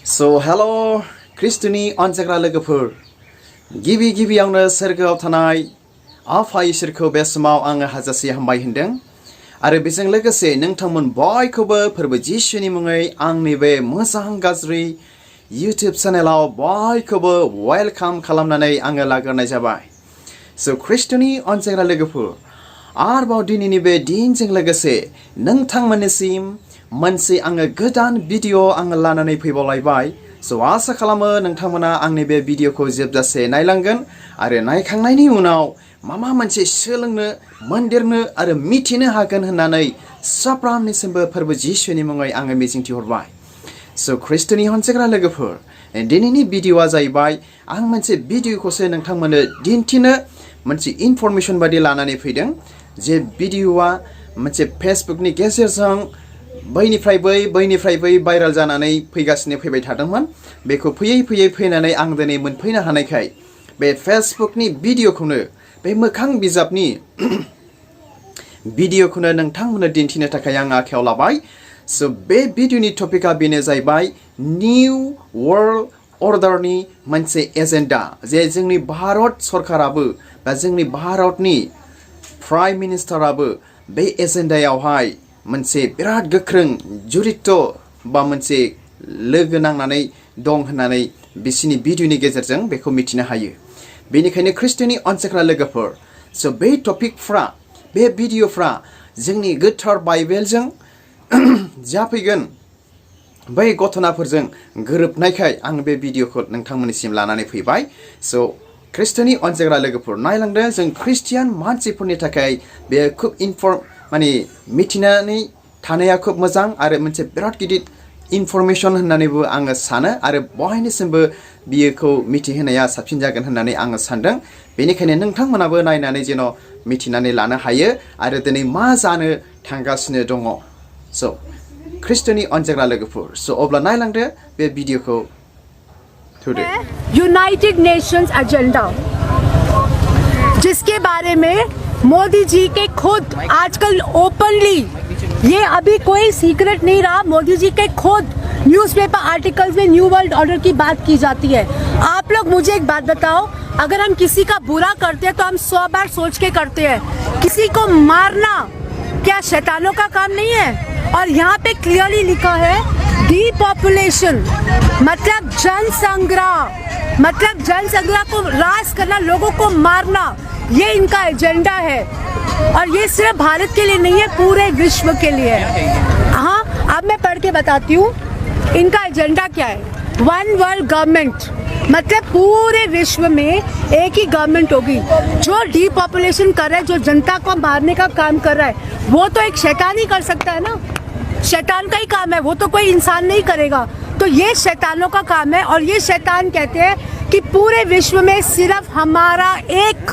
So hello Kristuni अनजाग्रा लोगोफोर गिबि गिबियावनो सोरगोआव थानाय आफा इसोरखौ बे समाव आङो हाजासे हामबाय होनदों आरो बेजों लोगोसे नोंथांमोन बयखौबो फोरबो जिसुनि मुङै आंनि बे मोजां गाज्रि YouTube चेनेलाव बयखौबो वेलकाम खालामनानै आङो लाग्रोनाय जाबाय। So Kristuni अनजाग्रा लोगोफोर आरोबाव दिनैनि बे दिनजों लोगोसे नोंथांमोननिसिम मोनसे आङो गोदान भिडिअ आङो लानानै फैबावलायबाय। So आशा खालामो नोंथांमोना आंनि बे भिडिअखौ जोबजासे नायलांगोन आरो नायखांनायनि उनाव माबा मोनसे सोलोंनो मोनदेरनो आरो मिथिनो हागोन होननानै साफ्रोमनिसिमबो फोरबो जिसुनि मुङै आङो मिजिंथिहरबाय। So ख्रिस्टनि अनजाग्रा लोगोफोर दिनैनि भिडिअआ जाहैबाय आं मोनसे भिडिअखौसो नोंथांमोननो दिन्थिनो मोनसे इनफरमेसन बादि लानानै फैदों। जे भिडिअआ मोनसे फेसबुकनि गेजेरजों बैनिफ्राय बै भाइरेल जानानै फैबाय थादोंमोन। बेखौ फैयै फैनानै आं दिनै मोनफैनो हानायखाय बे फेसबुकनि भिडिअखौनो बे मोखां बिजाबनि भिडिअखौनो नोंथांमोननो दिन्थिनो थाखाय आं आखायाव लाबाय। सो बे भिडिअनि टपिकआ बेनो जाहैबाय निउ वर्ल्ड अर्डारनि मोनसे एजेन्डा जे जोंनि भारत सरकाराबो बा जोंनि भारतनि प्राइम मिनिस्टाराबो बे एजेन्डायावहाय मोनसे बिराद गोख्रों जुरित बा मोनसे लोगो नांनानै दं होननानै बिसिनि भिडिअनि गेजेरजों बेखौ मिथिनो हायो। बेनिखायनो ख्रिस्टनि अनजाग्रा लोगोफोर सो बे टपिकफ्रा बे भिडिअफ्रा जोंनि गोथार बाइबेलजों जाफैगोन बै घटनाफोरजों गोरोबनायखाय आं बे भिडिअखौ नोंथांमोननिसिम लानानै फैबाय। सो ख्रिस्टनि अनजाग्रा लोगोफोर नायलांदो जों ख्रिस्टियान मानसिफोरनि थाखाय बे खुब मिथिनानै थानाया खुब मोजां आरो मोनसे बिराद गिदिर इनफरमेसन होननानैबो आङो सानो आरो बयनिसिमबो बियोखौ मिथिहोनाया साबसिन जागोन होननानै आङो सानदों। बेनिखायनो नोंथांमोनाबो नायनानै जेन' मिथिनानै लानो हायो आरो दिनै मा जानो थांगासिनो दङ। स' ख्रिस्टनि अनजाग्रा लोगोफोर स' अब्ला नायलांदो बे भिडिअखौ थुदो। यूनाइटेड नेशंस एजेंडा जिसके बारे में मोदी जी के खुद आजकल ओपनली, ये अभी कोई सीक्रेट नहीं रहा, मोदी जी के खुद न्यूज़पेपर आर्टिकल्स में न्यू वर्ल्ड ऑर्डर की बात की जाती है। आप लोग मुझे एक बात बताओ, अगर हम किसी का बुरा करते हैं तो हम 100 बार सोच के करते हैं। किसी को मारना क्या शैतानों का काम नहीं है? और यहाँ पे क्लियरली लिखा है डीपॉपुलेशन मतलब जनसंग्रह को राज करना, लोगों को मारना, ये इनका एजेंडा है। और ये सिर्फ भारत के लिए नहीं है, पूरे विश्व के लिए है। हाँ, अब मैं पढ़ के बताती हूँ इनका एजेंडा क्या है। वन वर्ल्ड गवर्नमेंट मतलब पूरे विश्व में एक ही गवर्नमेंट होगी। जो डीपॉपुलेशन कर रहा है, जो जनता को मारने का काम कर रहा है, वो तो एक शैतान ही कर सकता है ना, शैतान का ही काम है, वो तो कोई इंसान नहीं करेगा। तो ये शैतानों का काम है। और ये शैतान कहते हैं कि पूरे विश्व में सिर्फ हमारा एक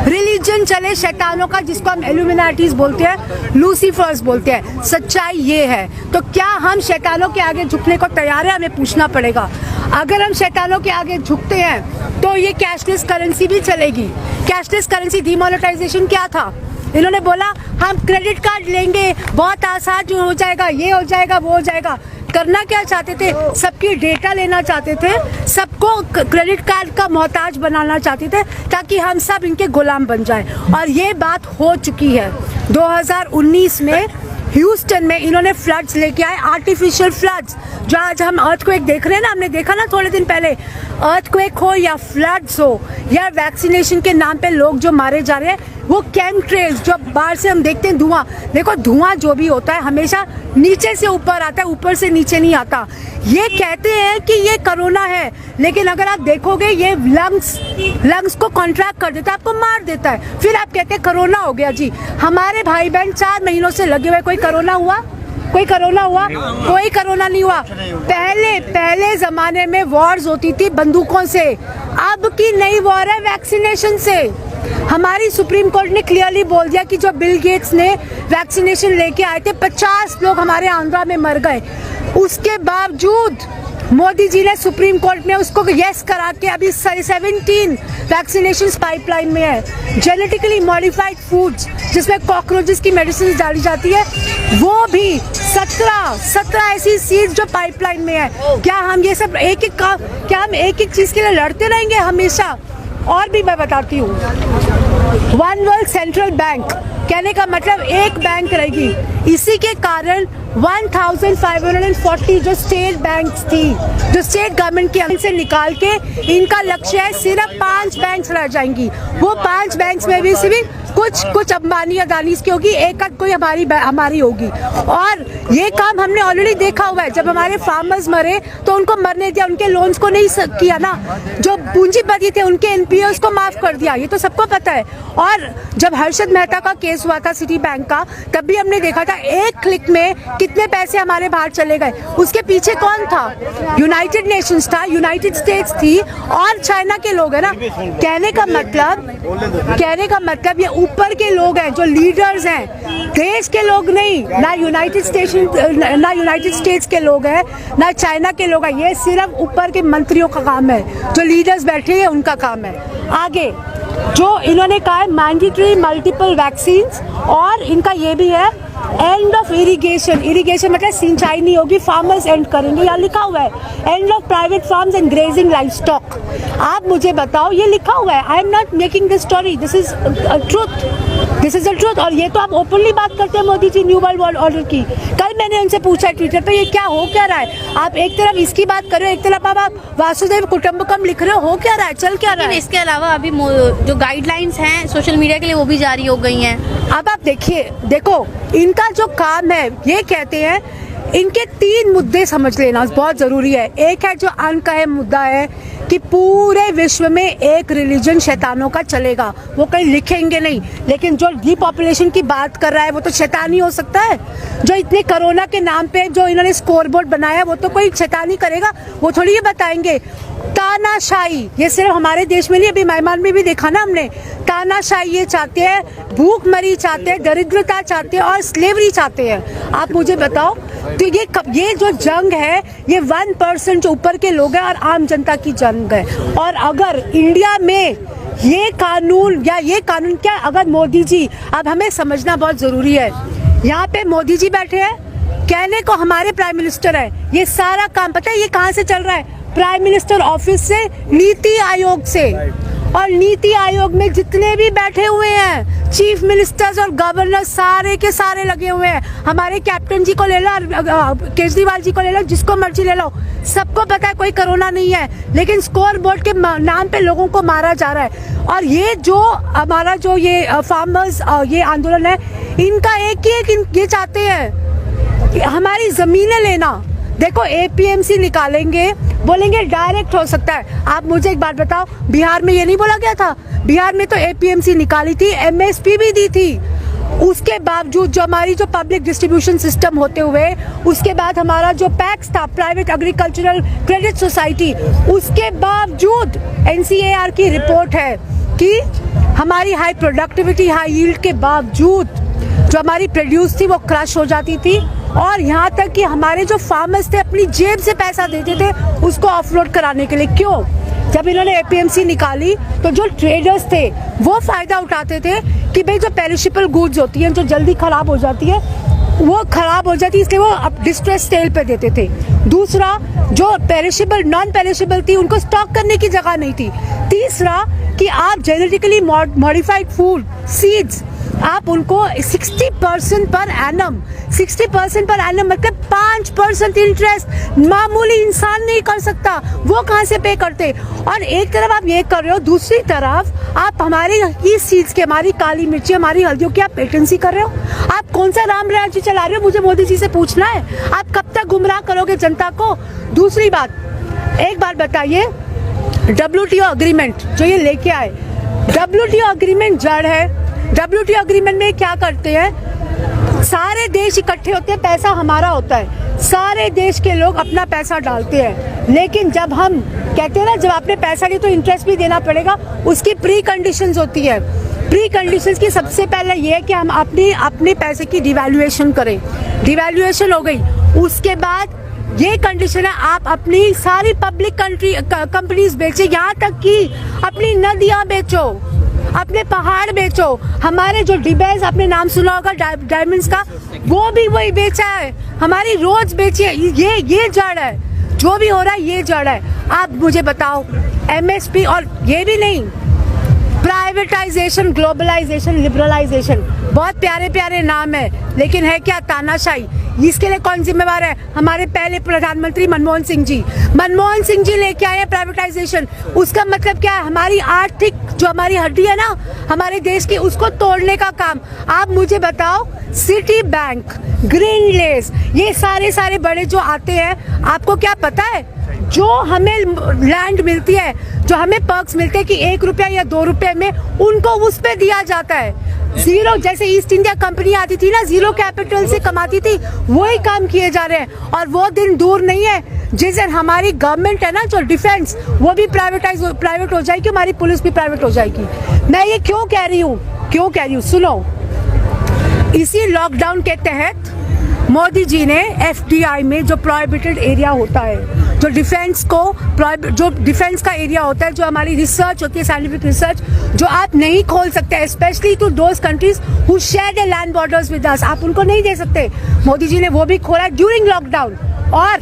रिलीजन चले शैतानों का, जिसको हम इल्यूमिनाटीज बोलते हैं, लूसीफर्स बोलते हैं। सच्चाई ये है। तो क्या हम शैतानों के आगे झुकने को तैयार है? हमें पूछना पड़ेगा। अगर हम शैतानों के आगे झुकते हैं तो ये कैशलेस करेंसी भी चलेगी। कैशलेस करेंसी डिमोनेटाइजेशन क्या था? इन्होंने बोला हम क्रेडिट कार्ड लेंगे, बहुत आसान हो जाएगा, ये हो जाएगा, वो हो जाएगा। करना क्या चाहते थे? सबकी डेटा लेना चाहते थे, सबको क्रेडिट कार्ड का मोहताज बनाना चाहते थे ताकि हम सब इनके गुलाम बन जाएं। और ये बात हो चुकी है। 2019 में ह्यूस्टन में इन्होंने फ्लड्स लेके आए, आर्टिफिशियल फ्लड्स। जो आज हम अर्थक्वेक देख रहे हैं ना, हमने देखा ना थोड़े दिन पहले, अर्थक्वेक हो या फ्लड्स हो या वैक्सीनेशन के नाम पे लोग जो मारे जा रहे हैं, वो केमट्रेल्स जो बाहर से हम देखते हैं धुआं, देखो धुआं जो भी होता है हमेशा नीचे से ऊपर आता है, ऊपर से नीचे नहीं आता। ये कहते हैं कि ये कोरोना है, लेकिन अगर आप देखोगे ये लंग्स को कॉन्ट्रैक्ट कर देता है, आपको मार देता है। फिर आप कहते हैं कोरोना हो गया जी। हमारे भाई बहन 4 महीनों से लगे हुए, कोई कोरोना हुआ? कोई कोरोना हुआ? कोई कोरोना नहीं हुआ। पहले जमाने में वॉर्स होती थी बंदूकों से, अब की नई वॉर है वैक्सीनेशन से। हमारी सुप्रीम कोर्ट ने क्लियरली बोल दिया कि जो बिल गेट्स ने वैक्सीनेशन लेके आए थे, 50 लोग हमारे आंध्रा में मर गए। उसके बावजूद मोदी जी ने सुप्रीम कोर्ट में उसको यस करा के अभी 17 वैक्सीनेशंस पाइपलाइन में है। जेनेटिकली मॉडिफाइड फूड्स जिसमें कॉकरोचेस की मेडिसिन डाली जाती है, वो भी 17 ऐसी सीड्स जो पाइपलाइन में है। क्या हम ये सब क्या हम एक एक चीज के लिए लड़ते रहेंगे हमेशा? और भी मैं बताती हूँ, वन वर्ल्ड सेंट्रल बैंक कहने का मतलब एक बैंक रहेगी। इसी के कारण 1540 जो स्टेट बैंक्स थी, जो स्टेट गवर्नमेंट के अंदर से निकाल के इनका लक्ष्य है सिर्फ 5 बैंक्स रह जाएंगी। वो 5 बैंक्स में भी सिर्फ कुछ अंबानी अदानी की होगी, एक आध कोई हमारी होगी। और ये काम हमने ऑलरेडी देखा हुआ है। जब हमारे फार्मर्स मरे तो उनको मरने दिया, उनके लोन्स को नहीं किया ना। जो पूंजीपति थे उनके एनपीओस को माफ कर दिया, ये तो सबको पता है। और जब हर्षद मेहता का केस हुआ था सिटी बैंक का, तब भी हमने देखा था एक क्लिक में कितने पैसे हमारे बाहर चले गए। उसके पीछे कौन था? यूनाइटेड नेशंस था, यूनाइटेड स्टेट्स थी और चाइना के लोग है ना। कहने का मतलब ये ऊपर के लोग हैं, जो लीडर्स हैं, देश के लोग नहीं, ना यूनाइटेड स्टेट्स के लोग हैं, ना चाइना के लोग हैं। ये सिर्फ ऊपर के मंत्रियों का काम है, जो लीडर्स बैठे हैं उनका काम है। आगे जो इन्होंने कहा है मैंडेटरी मल्टीपल वैक्सीन्स, और इनका ये भी है एंड ऑफ इरिगेशन मतलब सिंचाई नहीं होगी, फार्मर्स एंड करेंगे। यहाँ लिखा हुआ है end of private farms and grazing livestock. आप मुझे बताओ, ये लिखा हुआ है, I am not making this story, this is the truth. और ये तो आप ओपनली बात करते हैं Modi ji new world order की। कल मैंने उनसे पूछा ट्विटर पे, ये क्या हो क्या रहा है? आप एक तरफ इसकी बात कर रहे हो, एक तरफ आप वासुदेव कुटुंबकम लिख रहे हो क्या रहा है, चल क्या रहा है? इसके अलावा अभी जो गाइडलाइंस हैं सोशल मीडिया के लिए वो भी जारी हो गई हैं। अब आप देखो इनका जो काम है, ये कहते हैं इनके 3 मुद्दे समझ लेना बहुत जरूरी है। एक है जो अन्न का है मुद्दा है कि पूरे विश्व में एक रिलीजन शैतानों का चलेगा, वो कहीं लिखेंगे नहीं। लेकिन जो डीपॉपुलेशन की बात कर रहा है वो तो शैतानी हो सकता है। जो इतने कोरोना के नाम पे जो इन्होंने स्कोरबोर्ड बनाया वो तो कोई शैतानी करेगा, वो थोड़ी ये बताएंगे। तानाशाही, ये सिर्फ हमारे देश में नहीं, अभी म्यांमार में भी देखा ना हमने। तानाशाही ये चाहते हैं, भूखमरी चाहते हैं, दरिद्रता चाहते हैं और स्लेवरी चाहते हैं। आप मुझे बताओ, तो ये जो जंग है ये 1% जो ऊपर के लोग हैं और आम जनता की जंग है। और अगर इंडिया में ये कानून क्या, अगर मोदी जी, अब हमें समझना बहुत जरूरी है, यहाँ पे मोदी जी बैठे हैं, कहने को हमारे प्राइम मिनिस्टर है, ये सारा काम पता है ये कहाँ से चल रहा है? प्राइम मिनिस्टर ऑफिस से, नीति आयोग से। और नीति आयोग में जितने भी बैठे हुए हैं चीफ मिनिस्टर्स और गवर्नर, सारे के सारे लगे हुए हैं। हमारे कैप्टन जी को ले लो, केजरीवाल जी को ले लो, जिसको मर्जी ले लो, सबको पता है कोई कोरोना नहीं है, लेकिन स्कोर बोर्ड के नाम पे लोगों को मारा जा रहा है। और ये जो हमारा जो ये फार्मर्स ये आंदोलन है, इनका एक ये चाहते हैं हमारी जमीनें लेना। देखो एपीएमसी निकालेंगे, बोलेंगे डायरेक्ट हो सकता है। आप मुझे एक बात बताओ, बिहार में ये नहीं बोला गया था? बिहार में तो एपीएमसी निकाली थी, एमएसपी भी दी थी। उसके बावजूद जो हमारी जो पब्लिक डिस्ट्रीब्यूशन सिस्टम होते हुए, उसके बाद हमारा जो पैक्स था, प्राइवेट एग्रीकल्चरल क्रेडिट सोसाइटी, उसके बावजूद एनसीएआर की रिपोर्ट है कि हमारी हाई प्रोडक्टिविटी, हाई यील्ड के बावजूद जो हमारी प्रोड्यूस थी वो क्रश हो जाती थी। और यहाँ तक कि हमारे जो फार्मर्स थे अपनी जेब से पैसा देते थे उसको ऑफलोड कराने के लिए। क्यों? जब इन्होंने एपीएमसी निकाली तो जो ट्रेडर्स थे वो फायदा उठाते थे कि भाई जो पेरिशेबल गुड्स होती हैं, जो जल्दी खराब हो जाती है, वो खराब हो जाती है, इसलिए वो अब डिस्ट्रेस सेल पे देते थे। दूसरा, जो पेरिशेबल नॉन पेरिशेबल थी उनको स्टॉक करने की जगह नहीं थी। तीसरा कि आप जेनेटिकली मॉडिफाइड फूड सीड्स आप उनको 60% पर एनम, 60% पर एनम मतलब 5% इंटरेस्ट मामूली इंसान नहीं कर सकता, वो कहाँ से पे करते? और एक तरफ आप ये कर रहे हो, दूसरी तरफ आप हमारी इस सीड्स के, हमारी काली मिर्ची, हमारी हल्दियों की आप पेटेंसी कर रहे हो। आप कौन सा राम राज्य चला रहे हो? मुझे मोदी जी से पूछना है। आप कब तक गुमराह करोगे जनता को? दूसरी बात, एक बात बताइए, WTO अग्रीमेंट जो ये लेके आए, WTO अग्रीमेंट जड़ है। WTO अग्रीमेंट में क्या करते हैं? सारे देश इकट्ठे होते हैं, पैसा हमारा होता है, सारे देश के लोग अपना पैसा डालते हैं। लेकिन जब हम कहते हैं ना, जब आपने पैसा लिया तो इंटरेस्ट भी देना पड़ेगा, उसकी प्री कंडीशंस होती है। प्री कंडीशंस की सबसे पहले ये है कि हम अपने पैसे की डिवैल्यूएशन करें। डिवैल्यूएशन हो गई, उसके बाद ये कंडीशन है, आप अपनी सारी पब्लिक कंपनीज बेचे, यहाँ तक कि अपनी नदियाँ बेचो, अपने पहाड़ बेचो। हमारे जो डिबेज आपने नाम सुना होगा डायमंड्स का, वो भी वही बेचा है। हमारी रोड्स बेची है। ये जड़ है, जो भी हो रहा है ये जड़ है। आप मुझे बताओ, एमएसपी और ये भी नहीं, प्राइवेटाइजेशन, ग्लोबलाइजेशन, लिबरलाइजेशन, बहुत प्यारे प्यारे नाम है, लेकिन है क्या? तानाशाही। इसके लिए कौन जिम्मेवार है? हमारे पहले प्रधानमंत्री मनमोहन सिंह जी। मनमोहन सिंह जी लेके आए प्राइवेटाइजेशन। उसका मतलब क्या है? हमारी आर्थिक जो हमारी हड्डी है ना हमारे देश की, उसको तोड़ने का काम। आप मुझे बताओ, सिटी बैंक, ग्रीन लेस, ये सारे बड़े जो आते हैं, आपको क्या पता है? जो हमें लैंड मिलती है, जो हमें पर्क्स मिलते हैं कि 1 रुपया या 2 रुपए में, उनको उस पे दिया जाता है। जीरो, जैसे ईस्ट इंडिया कंपनी आती थी ना, जीरो कैपिटल से कमाती थी, वही काम किए जा रहे हैं। और वो दिन दूर नहीं है जिस दिन हमारी गवर्नमेंट है ना, जो डिफेंस, वो भी प्राइवेट हो जाएगी, हमारी पुलिस भी प्राइवेट हो जाएगी। मैं ये क्यों कह रही हूँ? सुनो, इसी लॉकडाउन के तहत मोदी जी ने एफडीआई में जो प्रोहिबिटेड एरिया होता है, जो डिफेंस का एरिया होता है, जो हमारी रिसर्च होती है, साइंटिफिक रिसर्च, जो आप नहीं खोल सकते, specially to those countries who share the land borders with us, आप उनको नहीं दे सकते। मोदी जी ने वो भी खोला ड्यूरिंग लॉकडाउन। और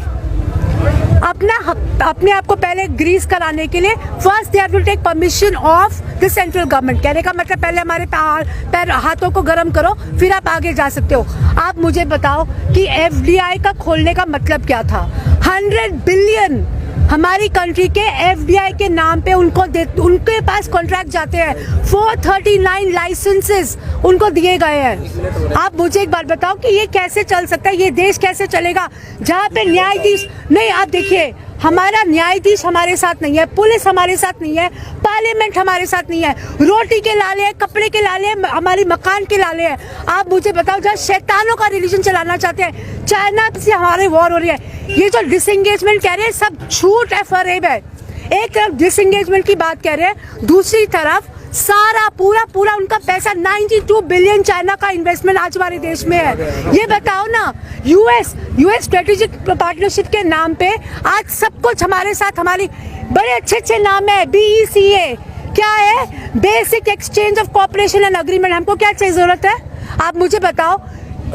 अपने आप को पहले ग्रीस कराने के लिए first they have to take permission of the central government. कहने का मतलब पहले हमारे पैर हाथों को गर्म करो, फिर आप आगे जा सकते हो। आप मुझे बताओ कि एफडीआई का खोलने का मतलब क्या था? 100 बिलियन हमारी कंट्री के एफडीआई के नाम पे उनके पास कॉन्ट्रैक्ट जाते हैं। 439 लाइसेंसेस उनको दिए गए हैं। आप मुझे एक बात बताओ कि ये कैसे चल सकता है? ये देश कैसे चलेगा जहाँ पे न्यायाधीश नहीं? आप देखिए, हमारा न्यायाधीश हमारे साथ नहीं है, पुलिस हमारे साथ नहीं है, पार्लियामेंट हमारे साथ नहीं है, रोटी के लाले हैं, कपड़े के लाले हैं, हमारी मकान के लाले हैं। आप मुझे बताओ, जहाँ शैतानों का रिलीजन चलाना चाहते हैं, चाइना से हमारे वॉर हो रही है, ये जो डिसएंगेजमेंट कह रहे हैं, सब झूठ है, फरेब है। एक तरफ डिसएंगेजमेंट की बात कह रहे हैं, दूसरी तरफ सारा पूरा उनका पैसा 92 बिलियन चाइना का इन्वेस्टमेंट आज हमारे देश में है। ये बताओ ना, यूएस स्ट्रेटेजिक पार्टनरशिप के नाम पे आज सब कुछ हमारे साथ, हमारी बड़े अच्छे नाम है, BECA क्या है? Basic exchange of cooperation and agreement. हमको क्या चाहिए, जरूरत है? आप मुझे बताओ,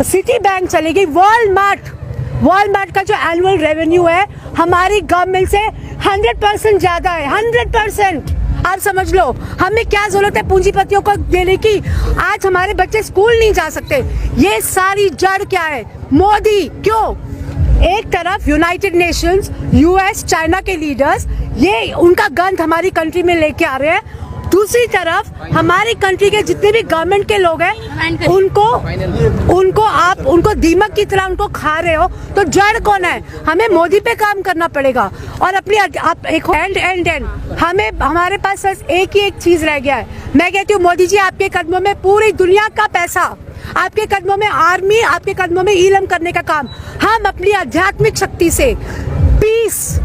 सिटी बैंक चलेगी, वॉलमार्ट का जो एनुअल रेवेन्यू है हमारी गवर्नमेंट से 100% ज्यादा है, 100%। आप समझ लो, हमें क्या जरूरत है पूंजीपतियों को देने की? आज हमारे बच्चे स्कूल नहीं जा सकते। ये सारी जड़ क्या है? मोदी। क्यों? एक तरफ यूनाइटेड नेशंस, यूएस, चाइना के लीडर्स, ये उनका गंध हमारी कंट्री में लेके आ रहे हैं, दूसरी तरफ हमारी कंट्री के जितने भी गवर्नमेंट के लोग हैं उनको दीमक की तरह उनको खा रहे हो। तो जड़ कौन है? हमें मोदी पे काम करना पड़ेगा। और अपनी एक एंड हमें, हमारे पास एक ही एक चीज रह गया है। मैं कहती हूँ, मोदी जी, आपके कदमों में पूरी दुनिया का पैसा, आपके कदमों में आर्मी, आपके कदमों में इलम करने का काम। हम अपनी आध्यात्मिक शक्ति से, पीस,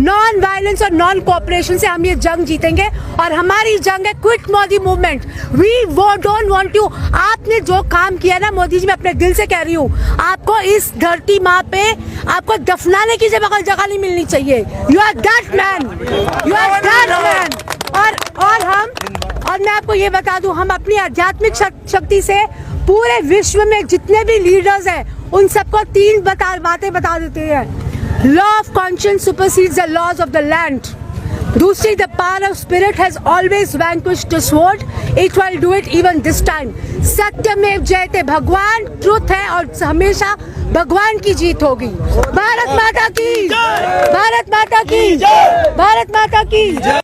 नॉन वायलेंस और नॉन कोऑपरेशन से हम ये जंग जीतेंगे। और हमारी जंग है quit Modi movement. We don't want to. आपने जो काम किया ना मोदी जी, मैं अपने दिल से कह रही हूँ, आपको इस धरती माँ पे आपको दफनाने की जगह नहीं मिलनी चाहिए। You are that man, you are that man. और मैं आपको ये बता दूं, हम अपनी आध्यात्मिक शक्ति से पूरे विश्व में जितने भी लीडर्स हैं उन सबको 3 बातें बता देते हैं। Law of conscience supersedes the laws of the land. दूसरी, the power of spirit has always vanquished the sword. It will do it even this time. सत्यमेव जयते। भगवान ट्रुथ है और हमेशा भगवान की जीत होगी। भारत माता की, भारत माता की, भारत माता की।